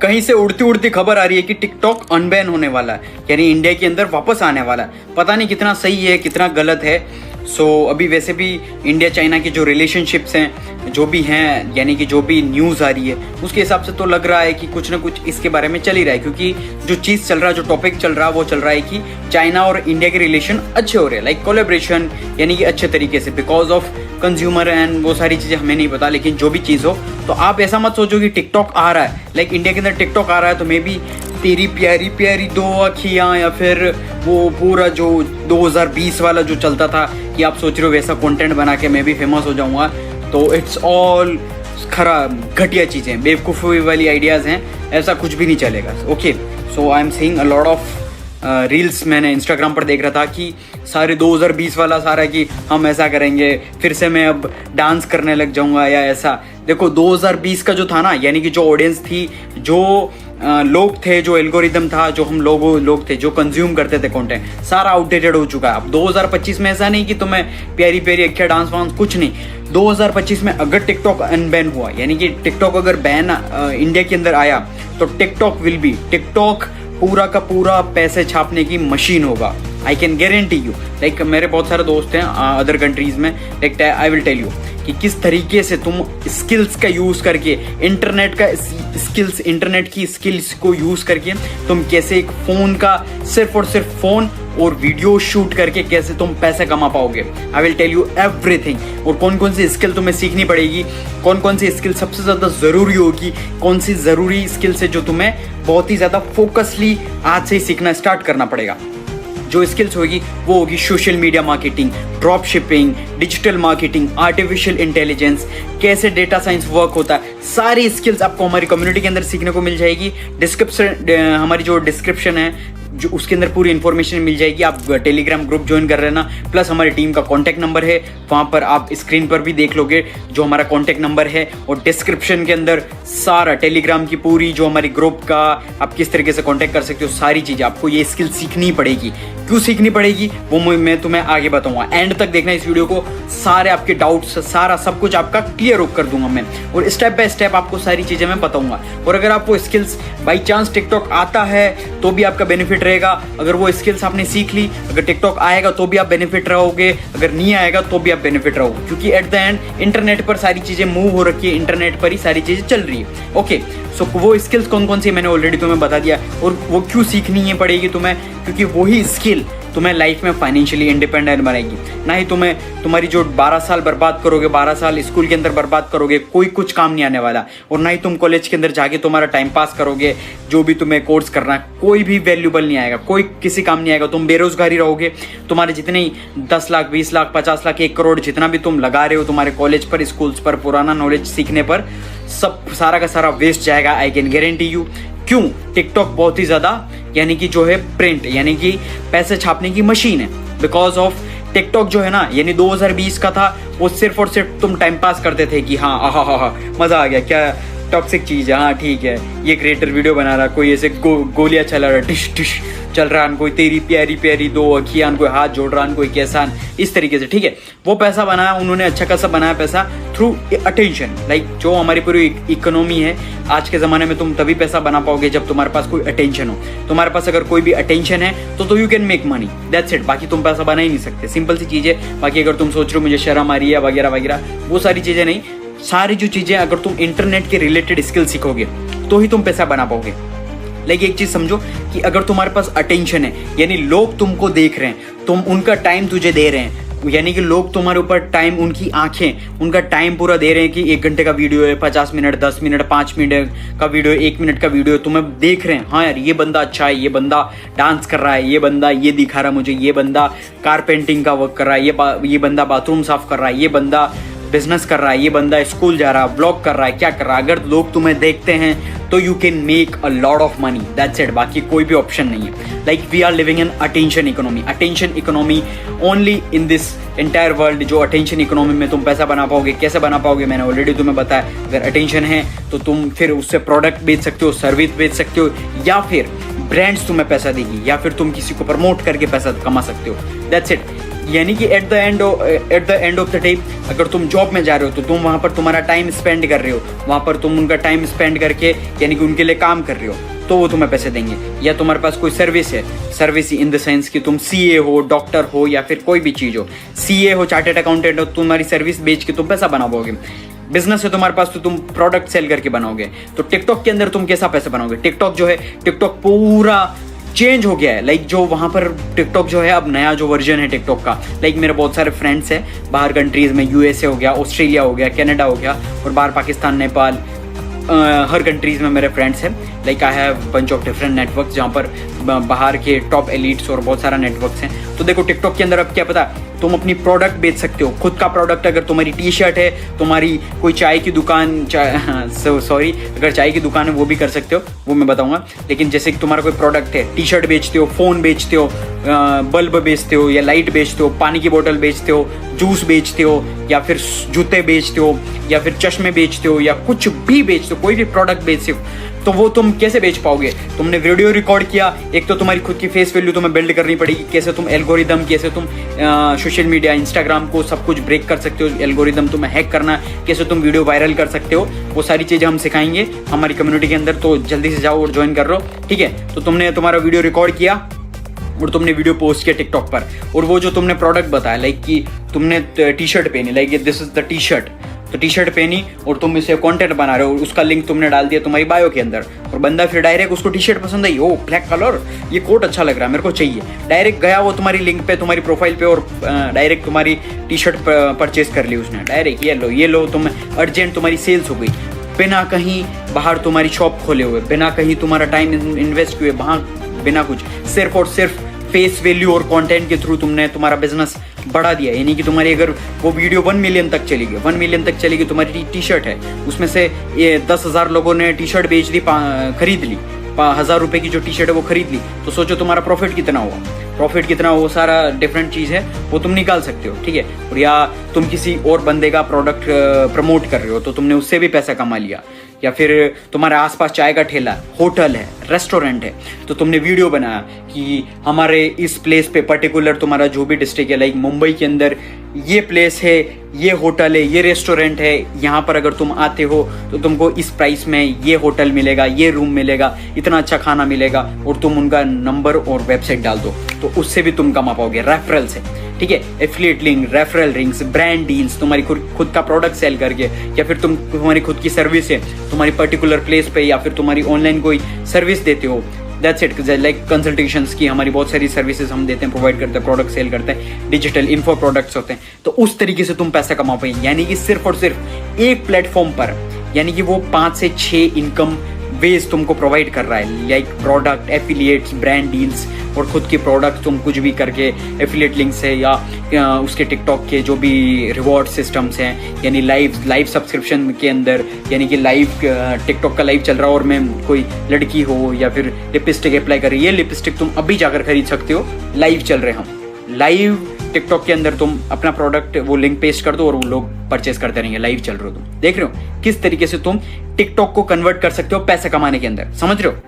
कहीं से उड़ती उड़ती खबर आ रही है कि टिकटॉक अनबैन होने वाला है, यानी इंडिया के अंदर वापस आने वाला है। पता नहीं कितना सही है कितना गलत है। अभी वैसे भी इंडिया चाइना की जो रिलेशनशिप्स हैं जो भी हैं, यानी कि जो भी न्यूज़ आ रही है उसके हिसाब से तो लग रहा है कि कुछ ना कुछ इसके बारे में चल ही रहा है, क्योंकि जो चीज़ चल रहा है, जो टॉपिक चल रहा है वो चल रहा है कि चाइना और इंडिया के रिलेशन अच्छे हो रहे हैं, लाइक कोलेब्रेशन, यानी कि अच्छे तरीके से बिकॉज ऑफ कंज्यूमर एंड वो सारी चीज़ें हमें नहीं पता। लेकिन जो भी चीज़ हो, तो आप ऐसा मत सोचो कि टिकटॉक आ रहा है, लाइक इंडिया के अंदर टिकटॉक आ रहा है तो मे बी तेरी प्यारी प्यारी दो अखियाँ, या फिर वो पूरा जो 2020 वाला जो चलता था कि आप सोच रहे हो वैसा कंटेंट बना के मैं भी फेमस हो जाऊंगा। तो इट्स ऑल खराब घटिया चीज़ें, बेवकूफ़ी वाली आइडियाज़ हैं, ऐसा कुछ भी नहीं चलेगा। Okay, so I am seeing a lot of reels मैंने इंस्टाग्राम पर देख रहा था कि सारे 2020 वाला सारा कि हम ऐसा करेंगे, फिर से मैं अब डांस करने लग जाऊंगा या ऐसा। देखो 2020 का जो था ना, यानी कि जो ऑडियंस थी, जो लोग थे, जो एल्गोरिदम था, जो हम लोग थे जो कंज्यूम करते थे कंटेंट, सारा आउटडेटेड हो चुका है। अब 2025 में ऐसा नहीं कि तुम्हें प्यारी प्यारी अक्खियाँ डांस वांस, कुछ नहीं। 2025 में अगर टिकटॉक अनबैन हुआ, यानी कि टिकटॉक अगर बैन इंडिया के अंदर आया, तो टिकटॉक पूरा का पूरा पैसे छापने की मशीन होगा। I can guarantee you. Like मेरे बहुत सारे दोस्त हैं अदर कंट्रीज में, like I will tell you कि किस तरीके से तुम स्किल्स का यूज़ करके, इंटरनेट की स्किल्स को यूज़ करके तुम कैसे एक फ़ोन का सिर्फ और सिर्फ फ़ोन और वीडियो शूट करके कैसे तुम पैसे कमा पाओगे। I will tell you everything. और कौन कौन सी स्किल तुम्हें सीखनी पड़ेगी, कौन कौन सी स्किल सबसे ज़्यादा ज़रूरी होगी, कौन सी ज़रूरी स्किल्स है जो तुम्हें बहुत ही ज़्यादा फोकसली आज से ही सीखना स्टार्ट करना पड़ेगा। जो स्किल्स होगी वो होगी social media marketing, drop shipping, digital marketing, artificial intelligence, कैसे डेटा साइंस वर्क होता है। सारी स्किल्स आपको हमारी कम्युनिटी के अंदर सीखने को मिल जाएगी। हमारी जो डिस्क्रिप्शन है जो उसके अंदर पूरी इन्फॉर्मेशन मिल जाएगी। आप टेलीग्राम ग्रुप ज्वाइन कर लेना, प्लस हमारी टीम का कॉन्टैक्ट नंबर है, वहाँ पर आप स्क्रीन पर भी देख लोगे जो हमारा कॉन्टैक्ट नंबर है। और डिस्क्रिप्शन के अंदर सारा टेलीग्राम की पूरी जो हमारी ग्रुप का आप किस तरीके से कॉन्टैक्ट कर सकते हो, सारी चीज़ें आपको ये स्किल सीखनी पड़ेगी। क्यों सीखनी पड़ेगी वो मैं तुम्हें आगे बताऊंगा। एंड तक देखना इस वीडियो को, सारे आपके डाउट्स, सारा सब कुछ आपका क्लियर कर दूंगा मैं, और स्टेप बाय स्टेप आपको सारी चीज़ें मैं बताऊंगा। और अगर आपको स्किल्स बाई चांस टिकटॉक आता है तो भी आपका बेनिफिट रहेगा। अगर वो स्किल्स आपने सीख ली, अगर टिकटॉक आएगा तो भी आप बेनिफिट रहोगे, अगर नहीं आएगा तो भी आप बेनिफिट रहोगे, क्योंकि एट द एंड इंटरनेट पर सारी चीज़ें मूव हो रखी है, इंटरनेट पर ही सारी चीज़ें चल रही है। ओके, सो वो स्किल्स कौन कौन सी मैंने ऑलरेडी तुम्हें बता दिया, और वो क्यों सीखनी है पड़ेगी तुम्हें, क्योंकि वही स्किल तुम्हें लाइफ में फाइनेंशियली इंडिपेंडेंट बनाएगी। ना ही तुम्हारी जो 12 साल बर्बाद करोगे, 12 साल स्कूल के अंदर बर्बाद करोगे, कोई कुछ काम नहीं आने वाला। और ना ही तुम कॉलेज के अंदर जाके तुम्हारा टाइम पास करोगे, जो भी तुम्हें कोर्स करना है कोई भी वैल्यूबल नहीं आएगा, कोई किसी काम नहीं आएगा। तुम बेरोजगारी रहोगे, तुम्हारे जितने 10 लाख 20 लाख 50 लाख 1 करोड़ जितना भी तुम लगा रहे हो तुम्हारे कॉलेज पर, स्कूल्स पर, पुराना नॉलेज सीखने पर, सब सारा का सारा वेस्ट जाएगा। आई कैन गारंटी यू। क्यों? टिकटॉक बहुत ही ज़्यादा, यानी कि जो है प्रिंट, यानी कि पैसे छापने की मशीन है। बिकॉज ऑफ टिकटॉक जो है ना, यानी 2020 का था, वो सिर्फ और सिर्फ तुम टाइम पास करते थे कि हाँ हा मज़ा आ गया, क्या टॉक्सिक चीज़ है, हाँ ठीक है, ये क्रिएटर वीडियो बना रहा, कोई ऐसे गोलियाँ चला रहा, डिश डिश चल रहा, कोई तेरी प्यारी प्यारी दो अखियाँ, कोई हाथ जोड़ रहा, कोई कैसा, इस तरीके से। ठीक है, वो पैसा बनाया उन्होंने, अच्छा खासा बनाया पैसा थ्रू अटेंशन। लाइक जो हमारी पूरी इकोनॉमी है आज के ज़माने में, तुम तभी पैसा बना पाओगे जब तुम्हारे पास कोई अटेंशन हो। तुम्हारे पास अगर कोई भी अटेंशन है तो you can make money, that's it. बाकी तुम पैसा बना ही नहीं सकते, सिंपल सी चीज़ है। बाकी अगर तुम सोच रहे हो मुझे शर्म आ रही है वगैरह वगैरह, वो सारी चीज़ें नहीं। सारी जो चीज़ें अगर तुम इंटरनेट के रिलेटेड स्किल सीखोगे तो ही तुम पैसा बना पाओगे। लेकिन एक चीज़ समझो कि अगर तुम्हारे पास अटेंशन है, यानी लोग तुमको देख रहे हैं, तुम उनका टाइम तुझे दे रहे हैं, यानी कि लोग तुम्हारे ऊपर टाइम, उनकी आंखें, उनका टाइम पूरा दे रहे हैं कि 1 घंटे का वीडियो है, 50 मिनट, 10 मिनट, 5 मिनट का वीडियो, 1 मिनट का वीडियो, तुम्हें देख रहे हैं। हाँ यार, ये बंदा अच्छा है, ये बंदा डांस कर रहा है, ये बंदा ये दिखा रहा है मुझे, ये बंदा कारपेंटिंग का वर्क कर रहा है, ये बंदा बाथरूम साफ कर रहा है, ये बंदा बिजनेस कर रहा है, ये बंदा स्कूल जा रहा है, ब्लॉग कर रहा है, क्या कर रहा है। अगर लोग तुम्हें देखते हैं तो you can make a lot of money, that's it. बाकी कोई भी ऑप्शन नहीं है। Like we are living in attention economy only in this entire world. जो अटेंशन इकोनॉमी में तुम पैसा बना पाओगे, कैसे बना पाओगे, मैंने ऑलरेडी तुम्हें बताया। अगर अटेंशन है तो तुम फिर उससे प्रोडक्ट बेच सकते हो, सर्विस बेच सकते हो, या फिर ब्रांड्स तुम्हें पैसा देगी, या फिर तुम किसी को प्रमोट करके पैसा कमा सकते हो, दैट्स इट। यानी कि at the end of the day अगर तुम जॉब में जा रहे हो तो तुम वहाँ पर तुम्हारा टाइम स्पेंड कर रहे हो, वहाँ पर तुम उनका टाइम स्पेंड करके यानी कि उनके लिए काम कर रहे हो, तो वो तुम्हें पैसे देंगे। या तुम्हारे पास कोई सर्विस है, सर्विस इन द सेंस कि तुम सीए हो, डॉक्टर हो या फिर कोई भी चीज़ हो, सीए हो, चार्टेड अकाउंटेंट हो, तुम्हारी सर्विस बेच के तुम पैसा बनाओगे। बिजनेस है तुम्हारे पास तो तुम प्रोडक्ट सेल करके बनाओगे। तो टिकटॉक के अंदर तुम कैसा पैसा बनाओगे? टिकटॉक जो है, टिकटॉक पूरा चेंज हो गया है। लाइक जो वहाँ पर टिकटॉक जो है अब नया जो वर्जन है टिकटॉक का, लाइक मेरे बहुत सारे फ्रेंड्स हैं बाहर कंट्रीज में, यूएसए हो गया, ऑस्ट्रेलिया हो गया, कनाडा हो गया और बाहर पाकिस्तान, नेपाल, हर कंट्रीज में मेरे फ्रेंड्स हैं। Like I have bunch of different networks जहाँ पर बाहर के टॉप एलिट्स और बहुत सारा नेटवर्क्स हैं। तो देखो टिकटॉक के अंदर अब क्या पता, तुम अपनी प्रोडक्ट बेच सकते हो, खुद का प्रोडक्ट। अगर तुम्हारी टी शर्ट है, तुम्हारी कोई चाय की दुकान, अगर चाय की दुकान है वो भी कर सकते हो, वो मैं बताऊंगा। लेकिन जैसे कि तुम्हारा कोई प्रोडक्ट है, टी शर्ट बेचते हो, फ़ोन बेचते हो, बल्ब बेचते हो या लाइट बेचते हो, पानी की बोतल बेचते हो, जूस बेचते हो या फिर जूते बेचते हो या फिर चश्मे बेचते हो या कुछ भी बेचते हो, कोई भी प्रोडक्ट बेचते हो, तो वो तुम कैसे बेच पाओगे? तुमने वीडियो रिकॉर्ड किया, एक तो तुम्हारी खुद की फेस वैल्यू तुम्हें बिल्ड करनी पड़ेगी। कैसे तुम एल्गोरिदम, कैसे तुम सोशल मीडिया, इंस्टाग्राम को सब कुछ ब्रेक कर सकते हो, एल्गोरिदम तुम्हें हैक करना, कैसे तुम वीडियो वायरल कर सकते हो, वो सारी चीज़ें हम सिखाएंगे हमारी कम्युनिटी के अंदर। तो जल्दी से जाओ और ज्वाइन कर लो, ठीक है? तो तुमने तुम्हारा वीडियो रिकॉर्ड किया और तुमने वीडियो पोस्ट किया टिकटॉक पर, और वो जो तुमने प्रोडक्ट बताया, लाइक कि तुमने टी शर्ट पहनी, like this is the T shirt, तो टी शर्ट पहनी और तुम इसे कंटेंट बना रहे हो, उसका लिंक तुमने डाल दिया तुम्हारी बायो के अंदर, और बंदा फिर डायरेक्ट उसको टी शर्ट पसंद आई, ओ ब्लैक कलर, ये कोट अच्छा लग रहा है, मेरे को चाहिए, डायरेक्ट गया वो तुम्हारी लिंक पे, तुम्हारी प्रोफाइल पे, और डायरेक्ट तुम्हारी टी शर्ट परचेज कर ली उसने डायरेक्ट, ये लो तुम, अर्जेंट तुम्हारी सेल्स हो गई, बिना कहीं बाहर तुम्हारी शॉप खोले हुए, बिना कहीं तुम्हारा टाइम इन्वेस्ट हुए, वहाँ बिना कुछ, सिर्फ और सिर्फ फेस वैल्यू और कंटेंट के थ्रू तुमने तुम्हारा बिजनेस बढ़ा दिया। यानी कि तुम्हारी अगर वो वीडियो 1 मिलियन तक चली गई, 1 मिलियन तक चली गई, तुम्हारी टी शर्ट है, उसमें से ये 10,000 लोगों ने टी शर्ट बेच दी, खरीद ली, 1,000 रुपये की जो टी शर्ट है वो खरीद ली, तो सोचो तुम्हारा प्रॉफिट कितना हुआ, प्रॉफिट कितना, वो सारा डिफरेंट चीज़ है, वो तुम निकाल सकते हो, ठीक है? और या तुम किसी और बंदे का प्रोडक्ट प्रमोट कर रहे हो तो तुमने उससे भी पैसा कमा लिया। या फिर तुम्हारे आसपास चाय का ठेला, होटल है, रेस्टोरेंट है, तो तुमने वीडियो बनाया कि हमारे इस प्लेस पे पर्टिकुलर, तुम्हारा जो भी डिस्ट्रिक्ट है, लाइक मुंबई के अंदर ये प्लेस है, ये होटल है, ये रेस्टोरेंट है, यहाँ पर अगर तुम आते हो तो तुमको इस प्राइस में ये होटल मिलेगा, ये रूम मिलेगा, इतना अच्छा खाना मिलेगा, और तुम उनका नंबर और वेबसाइट डाल दो, तो उससे भी तुम कमा पाओगे रेफरल से, ठीक है? Affiliate link, referral links, brand deals, तुम्हारी खुद का प्रोडक्ट सेल करके, या फिर तुम्हारी खुद की सर्विस है, तुम्हारी पर्टिकुलर प्लेस पे, या फिर तुम्हारी ऑनलाइन कोई सर्विस देते हो, दैट्स इट। लाइक कंसल्टेशंस की हमारी बहुत सारी सर्विसेज हम देते हैं, प्रोवाइड करते हैं, प्रोडक्ट सेल करते हैं, डिजिटल इन्फो प्रोडक्ट्स होते हैं, तो उस तरीके से तुम पैसा कमा पाएंगे। यानी कि सिर्फ और सिर्फ एक प्लेटफॉर्म पर, यानी कि वो 5 से 6 इनकम वेज तुमको प्रोवाइड कर रहा है, like product, affiliates, brand deals, और खुद के प्रोडक्ट तुम कुछ भी करके, एफिलिएट लिंक्स है या उसके टिकटॉक के जो भी रिवॉर्ड सिस्टम्स हैं, यानी लाइव सब्सक्रिप्शन के अंदर, यानी कि लाइव टिकटॉक का लाइव चल रहा हो और मैं कोई लड़की हो या फिर लिपस्टिक अप्लाई कर रही है, लिपस्टिक तुम अभी जाकर खरीद सकते हो, लाइव चल रहे हम, लाइव टिकटॉक के अंदर तुम अपना प्रोडक्ट वो लिंक पेस्ट कर दो और वो लोग परचेस करते रहेंगे, लाइव चल रहे हो तुम, देख रहे हो किस तरीके से तुम टिकटॉक को कन्वर्ट कर सकते हो पैसा कमाने के अंदर, समझ रहे हो?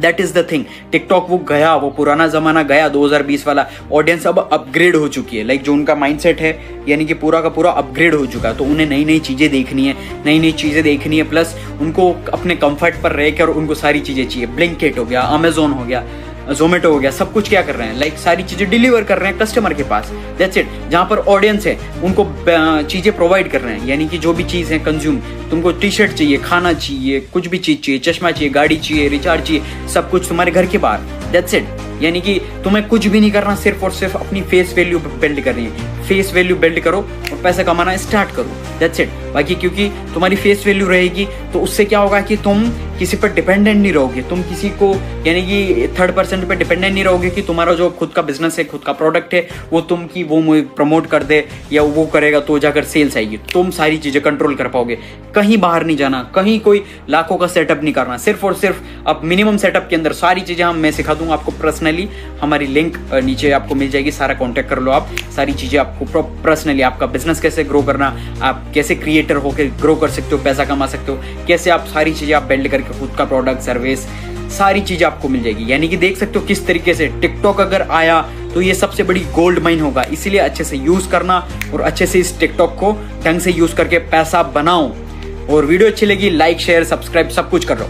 That is the thing. TikTok वो गया, वो पुराना जमाना गया, 2020 वाला ऑडियंस अब अपग्रेड हो चुकी है, लाइक जो उनका माइंडसेट है, यानी कि पूरा का पूरा अपग्रेड हो चुका है, तो उन्हें नई नई चीज़ें देखनी है, नई नई चीज़ें देखनी है, प्लस उनको अपने कंफर्ट पर रहकर उनको सारी चीज़ें चाहिए। ब्लिंकिट हो गया, अमेजोन हो गया, जोमेटो हो गया, सब कुछ क्या कर रहे हैं, लाइक सारी चीज़ें डिलीवर कर रहे हैं कस्टमर के पास, दैट्स इट। जहाँ पर ऑडियंस है उनको चीज़ें प्रोवाइड कर रहे हैं, यानी कि जो भी चीज़ है कंज्यूम, तुमको टी शर्ट चाहिए, खाना चाहिए, कुछ भी चीज़ चाहिए, चश्मा चाहिए, गाड़ी चाहिए, रिचार्ज चाहिए, सब कुछ तुम्हारे घर के बाहर, दैट्स इट। यानी कि तुम्हें कुछ भी नहीं करना, सिर्फ और सिर्फ अपनी फेस वैल्यू बिल्ड करनी है, फेस वैल्यू बिल्ड करो और पैसा कमाना स्टार्ट करो, दैट्स इट। बाकी क्योंकि तुम्हारी फेस वैल्यू रहेगी तो उससे क्या होगा कि तुम किसी पर डिपेंडेंट नहीं रहोगे, तुम किसी को यानी कि थर्ड पर्सन पर डिपेंडेंट नहीं रहोगे कि तुम्हारा जो खुद का बिजनेस है, खुद का प्रोडक्ट है, वो तुम की वो प्रमोट कर दे या वो करेगा तो जाकर सेल्स आएगी। तुम सारी चीज़ें कंट्रोल कर पाओगे, कहीं बाहर नहीं जाना, कहीं कोई लाखों का सेटअप नहीं करना, सिर्फ और सिर्फ अब मिनिमम सेटअप के अंदर सारी चीज़ें मैं सिखा दूंगा आपको पर्सनली। हमारी लिंक नीचे आपको मिल जाएगी, सारा कॉन्टैक्ट कर लो आप, सारी चीज़ें आपको पर्सनली, आपका बिजनेस कैसे ग्रो करना, आप कैसे क्रिएटर होकर ग्रो कर सकते हो, पैसा कमा सकते हो, कैसे आप सारी चीज़ें आप बिल्ड करके खुद का प्रोडक्ट, सर्विस, सारी चीज़ें आपको मिल जाएगी। यानी कि देख सकते हो किस तरीके से टिकटॉक अगर आया तो ये सबसे बड़ी गोल्ड माइन होगा। इसीलिए अच्छे से यूज करना और अच्छे से इस टिकटॉक को ढंग से यूज करके पैसा बनाओ। और वीडियो अच्छी लगी लाइक शेयर सब्सक्राइब सब कुछ कर लो।